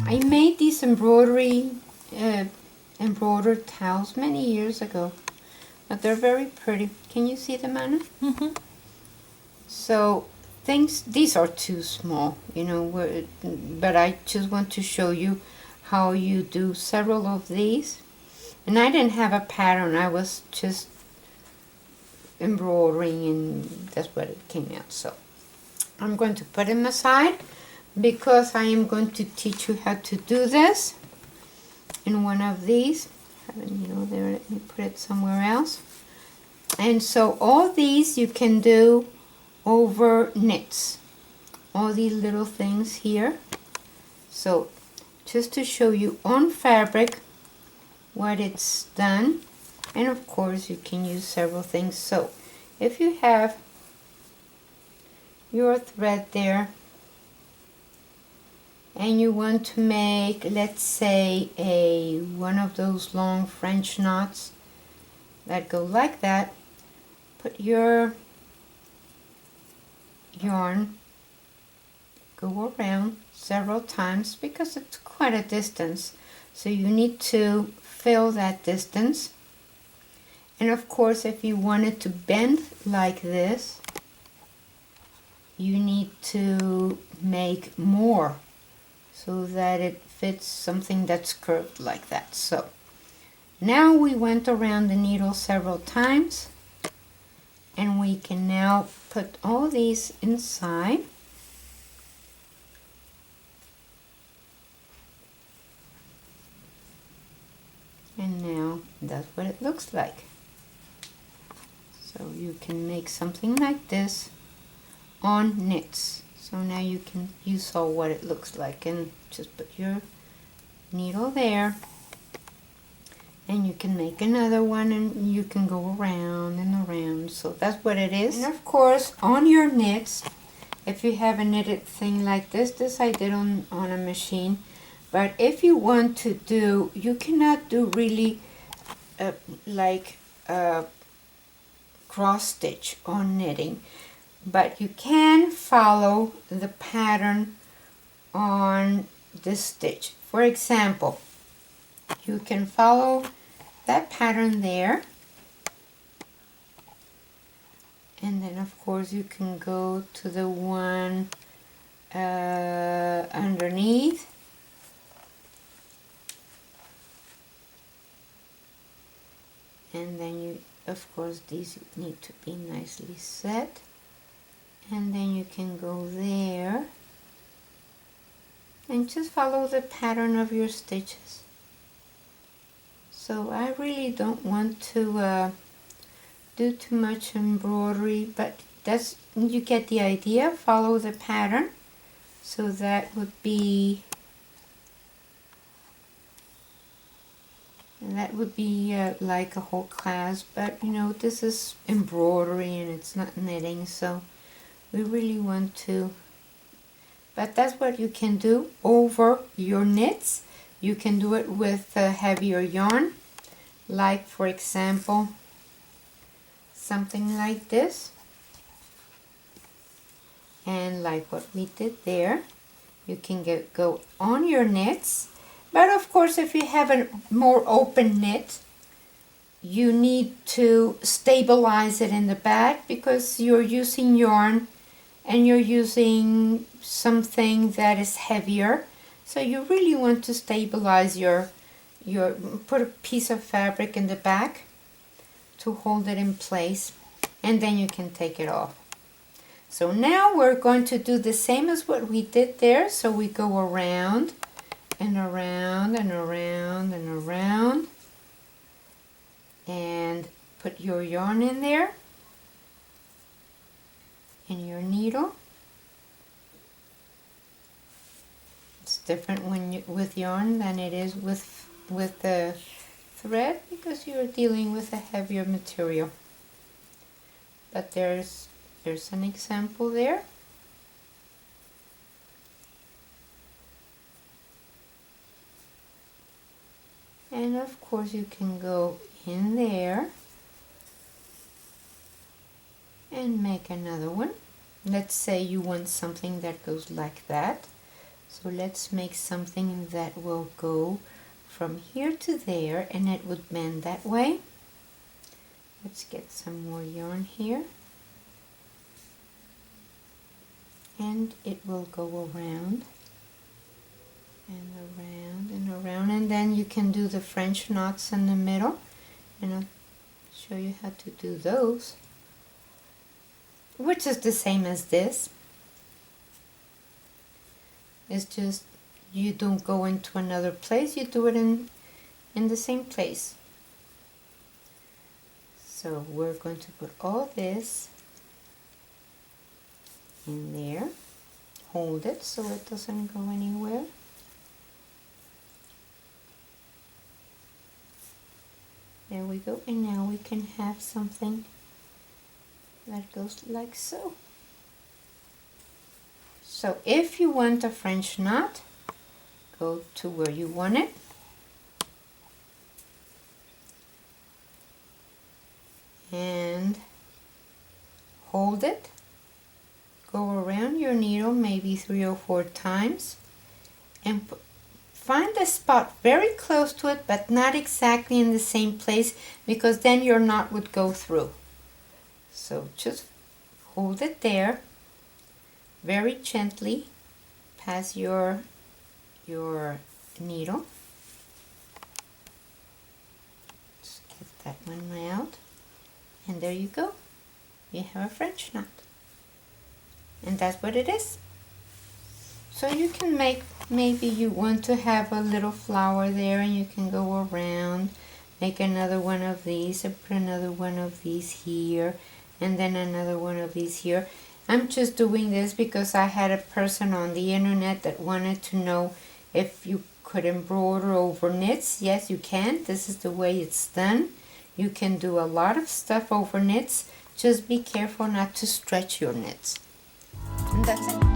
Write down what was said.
I made these embroidered towels many years ago, but they're very pretty. Can you see them, Anna? Mm-hmm. So these are too small, but I just want to show you how you do several of these. And I didn't have a pattern, I was just embroidering, and that's what it came out. So I'm going to put them aside because I am going to teach you how to do this in one of these. There, let me put it somewhere else. And so all these you can do over knits, all these little things here. So just to show you on fabric what it's done, and of course you can use several things. So if you have your thread there and you want to make, let's say, one of those long French knots that go like that, put your yarn, go around several times because it's quite a distance, so you need to fill that distance. And of course, if you want it to bend like this, you need to make more so that it fits something that's curved like that. So now we went around the needle several times, and we can now put all these inside. And now that's what it looks like. So you can make something like this on knits. So now you saw what it looks like, and just put your needle there, and you can make another one, and you can go around and around. So that's what it is. And of course, on your knits, if you have a knitted thing like this I did on a machine, but if you want to do, you cannot do really like cross stitch on knitting, but you can follow the pattern on this stitch. For example, you can follow that pattern there, and then of course you can go to the one underneath, and then you, of course, these need to be nicely set, and then you can go there and just follow the pattern of your stitches. So I really don't want to do too much embroidery, but that's, you get the idea. Follow the pattern. So that would be like a whole class, but this is embroidery and it's not knitting, so we really want to, but that's what you can do over your knits. You can do it with heavier yarn, like for example something like this, and like what we did there. You can go on your knits, but of course if you have a more open knit, you need to stabilize it in the back because you're using yarn and you're using something that is heavier. So you really want to stabilize your put a piece of fabric in the back to hold it in place, and then you can take it off. So now we're going to do the same as what we did there. So we go around and around and around and around, and put your yarn in there and your needle. It's different when with yarn than it is with the thread because you're dealing with a heavier material. But there's an example there. And of course you can go in there and make another one. Let's say you want something that goes like that. So let's make something that will go from here to there, and it would bend that way. Let's get some more yarn here. And it will go around and around and around, and then you can do the French knots in the middle, and I'll show you how to do those, which is the same as this. It's just you don't go into another place, you do it in the same place. So we're going to put all this in there, hold it so it doesn't go anywhere. There we go, and now we can have something that goes like so. So if you want a French knot, go to where you want it. And hold it. Go around your needle maybe 3 or 4 times and find a spot very close to it, but not exactly in the same place, because then your knot would go through. So just hold it there very gently, pass your needle. Just get that one out, and there you go. You have a French knot. And that's what it is. So you can make, maybe you want to have a little flower there, and you can go around, make another one of these, and put another one of these here, and then another one of these here. I'm just doing this because I had a person on the internet that wanted to know if you could embroider over knits. Yes, you can. This is the way it's done. You can do a lot of stuff over knits. Just be careful not to stretch your knits. And that's it.